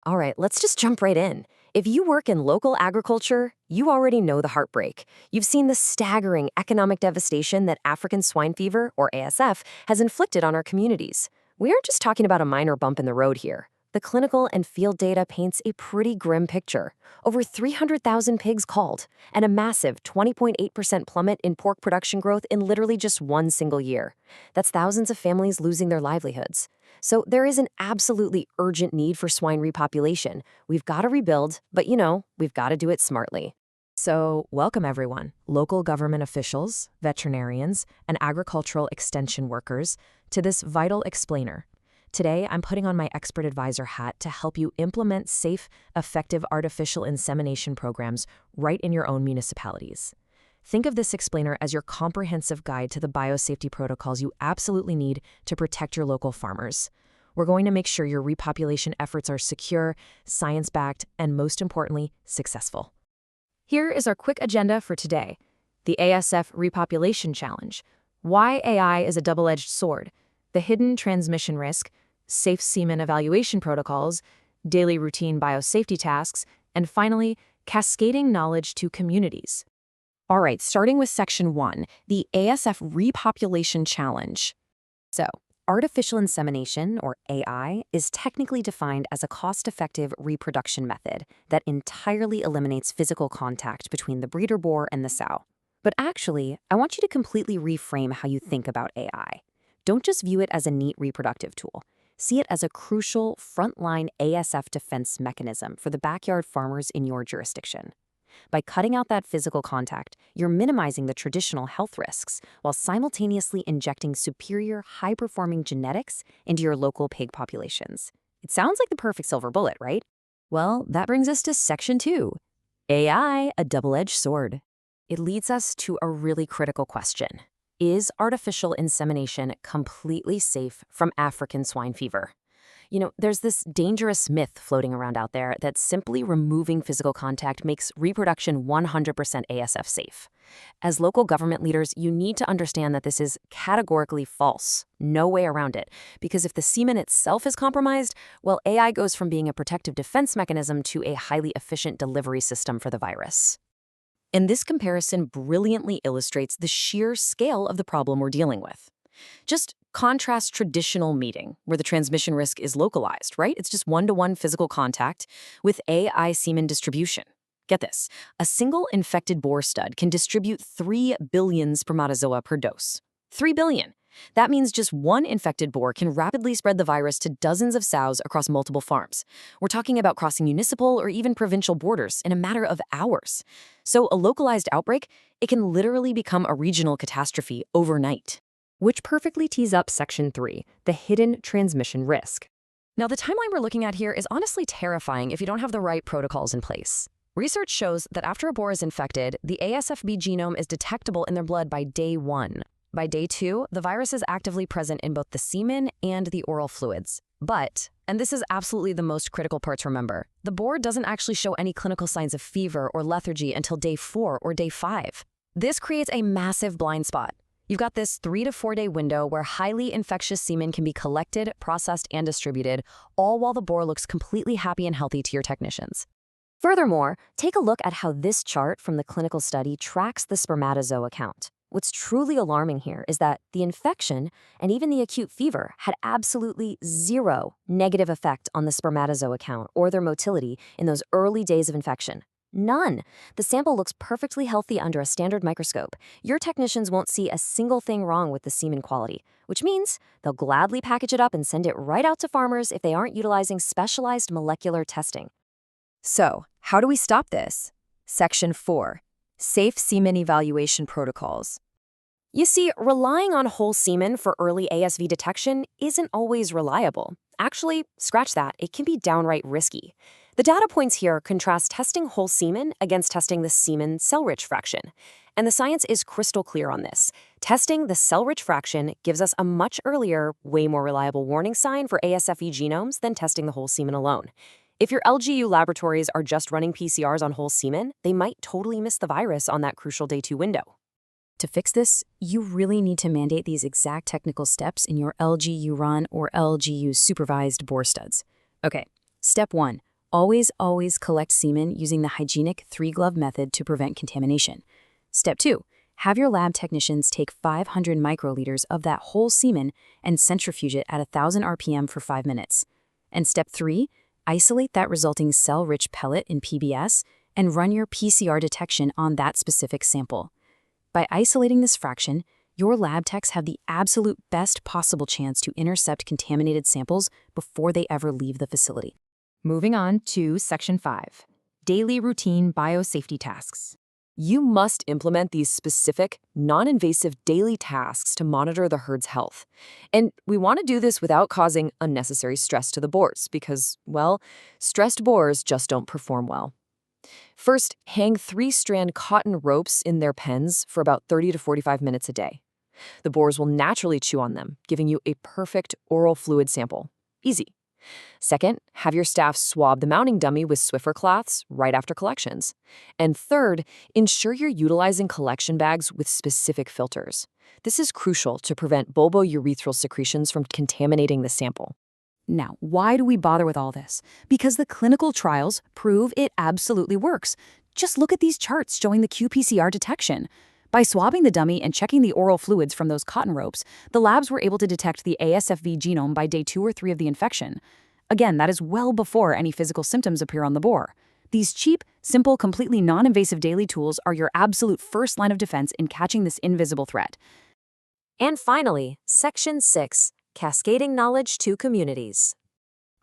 All right, let's just jump right in. If you work in local agriculture, you already know the heartbreak. You've seen the staggering economic devastation that African swine fever, or ASF, has inflicted on our communities. We aren't just talking about a minor bump in the road here. The clinical and field data paints a pretty grim picture. Over 300,000 pigs culled, and a massive 20.8% plummet in pork production growth in literally just one single year. That's thousands of families losing their livelihoods. So there is an absolutely urgent need for swine repopulation. We've got to rebuild, but we've got to do it smartly. So, welcome everyone, local government officials, veterinarians, and agricultural extension workers, to this vital explainer. Today, I'm putting on my expert advisor hat to help you implement safe, effective artificial insemination programs right in your own municipalities. Think of this explainer as your comprehensive guide to the biosafety protocols you absolutely need to protect your local farmers. We're going to make sure your repopulation efforts are secure, science-backed, and most importantly, successful. Here is our quick agenda for today. The ASF Repopulation Challenge. Why AI is a double-edged sword. The hidden transmission risk, safe semen evaluation protocols, daily routine biosafety tasks, and finally, cascading knowledge to communities. All right, starting with Section 1, the ASF Repopulation Challenge. So, artificial insemination, or AI, is technically defined as a cost-effective reproduction method that entirely eliminates physical contact between the breeder boar and the sow. But actually, I want you to completely reframe how you think about AI. Don't just view it as a neat reproductive tool. See it as a crucial frontline ASF defense mechanism for the backyard farmers in your jurisdiction. By cutting out that physical contact, you're minimizing the traditional health risks while simultaneously injecting superior, high-performing genetics into your local pig populations. It sounds like the perfect silver bullet, right? Well, that brings us to Section 2. AI, a double-edged sword. It leads us to a really critical question. Is artificial insemination completely safe from African swine fever? There's this dangerous myth floating around out there that simply removing physical contact makes reproduction 100% ASF safe. As local government leaders, you need to understand that this is categorically false. No way around it. Because if the semen itself is compromised, well, AI goes from being a protective defense mechanism to a highly efficient delivery system for the virus. And this comparison brilliantly illustrates the sheer scale of the problem we're dealing with. Just contrast traditional mating, where the transmission risk is localized, right? It's just one-to-one physical contact, with AI semen distribution. Get this, a single infected boar stud can distribute 3 billion spermatozoa per dose. 3 billion. That means just one infected boar can rapidly spread the virus to dozens of sows across multiple farms. We're talking about crossing municipal or even provincial borders in a matter of hours. So a localized outbreak, it can literally become a regional catastrophe overnight. Which perfectly tees up Section 3, the hidden transmission risk. Now, the timeline we're looking at here is honestly terrifying if you don't have the right protocols in place. Research shows that after a boar is infected, the ASFV genome is detectable in their blood by day 1. By day 2, the virus is actively present in both the semen and the oral fluids. But, and this is absolutely the most critical part to remember, the boar doesn't actually show any clinical signs of fever or lethargy until day 4 or day 5. This creates a massive blind spot. You've got this 3 to 4 day window where highly infectious semen can be collected, processed, and distributed, all while the boar looks completely happy and healthy to your technicians. Furthermore, take a look at how this chart from the clinical study tracks the spermatozoa count. What's truly alarming here is that the infection and even the acute fever had absolutely zero negative effect on the spermatozoa count or their motility in those early days of infection. None. The sample looks perfectly healthy under a standard microscope. Your technicians won't see a single thing wrong with the semen quality, which means they'll gladly package it up and send it right out to farmers if they aren't utilizing specialized molecular testing. So, how do we stop this? Section 4. Safe semen evaluation protocols. You see, relying on whole semen for early ASV detection isn't always reliable. Actually, scratch that, it can be downright risky. The data points here contrast testing whole semen against testing the semen cell-rich fraction. And the science is crystal clear on this. Testing the cell-rich fraction gives us a much earlier, way more reliable warning sign for ASFV genomes than testing the whole semen alone. If your LGU laboratories are just running PCRs on whole semen, they might totally miss the virus on that crucial day 2 window. To fix this, you really need to mandate these exact technical steps in your LGU run or LGU supervised boar studs. Okay, step 1, Always collect semen using the hygienic 3-glove method to prevent contamination. Step 2. Have your lab technicians take 500 microliters of that whole semen and centrifuge it at 1,000 RPM for 5 minutes. And step 3. Isolate that resulting cell-rich pellet in PBS and run your PCR detection on that specific sample. By isolating this fraction, your lab techs have the absolute best possible chance to intercept contaminated samples before they ever leave the facility. Moving on to Section 5, Daily Routine Biosafety Tasks. You must implement these specific, non-invasive daily tasks to monitor the herd's health. And we want to do this without causing unnecessary stress to the boars because, well, stressed boars just don't perform well. First, hang 3-strand cotton ropes in their pens for about 30 to 45 minutes a day. The boars will naturally chew on them, giving you a perfect oral fluid sample. Easy. Second, have your staff swab the mounting dummy with Swiffer cloths right after collections. And third, ensure you're utilizing collection bags with specific filters. This is crucial to prevent bulbourethral secretions from contaminating the sample. Now, why do we bother with all this? Because the clinical trials prove it absolutely works. Just look at these charts showing the qPCR detection. By swabbing the dummy and checking the oral fluids from those cotton ropes, the labs were able to detect the ASFV genome by day 2 or 3 of the infection. Again, that is well before any physical symptoms appear on the boar. These cheap, simple, completely non-invasive daily tools are your absolute first line of defense in catching this invisible threat. And finally, Section 6, Cascading Knowledge to Communities.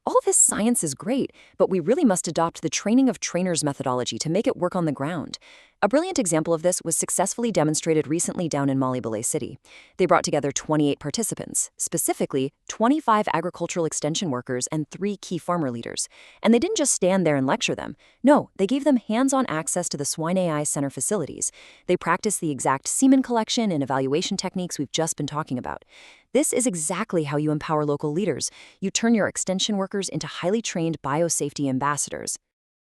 All this science is great, but we really must adopt the training of trainers methodology to make it work on the ground. A brilliant example of this was successfully demonstrated recently down in Malibale City. They brought together 28 participants, specifically 25 agricultural extension workers and 3 key farmer leaders. And they didn't just stand there and lecture them. No, they gave them hands-on access to the Swine AI Center facilities. They practiced the exact semen collection and evaluation techniques we've just been talking about. This is exactly how you empower local leaders. You turn your extension workers into highly trained biosafety ambassadors.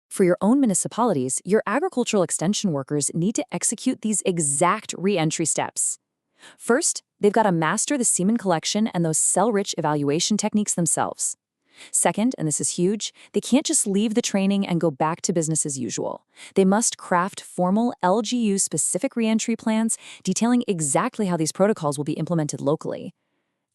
For your own municipalities, your agricultural extension workers need to execute these exact re-entry steps. First, they've got to master the semen collection and those cell-rich evaluation techniques themselves. Second, and this is huge, they can't just leave the training and go back to business as usual. They must craft formal LGU-specific re-entry plans detailing exactly how these protocols will be implemented locally.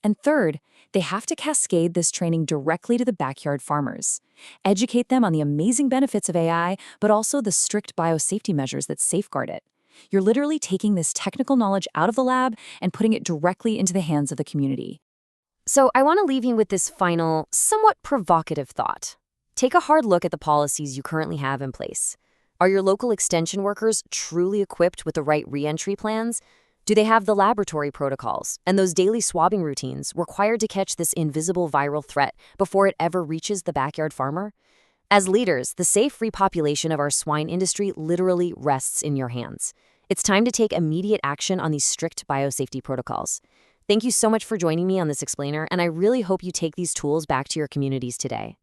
And third, they have to cascade this training directly to the backyard farmers. Educate them on the amazing benefits of AI, but also the strict biosafety measures that safeguard it. You're literally taking this technical knowledge out of the lab and putting it directly into the hands of the community. So I want to leave you with this final, somewhat provocative thought. Take a hard look at the policies you currently have in place. Are your local extension workers truly equipped with the right re-entry plans? Do they have the laboratory protocols and those daily swabbing routines required to catch this invisible viral threat before it ever reaches the backyard farmer? As leaders, the safe repopulation of our swine industry literally rests in your hands. It's time to take immediate action on these strict biosafety protocols. Thank you so much for joining me on this explainer, and I really hope you take these tools back to your communities today.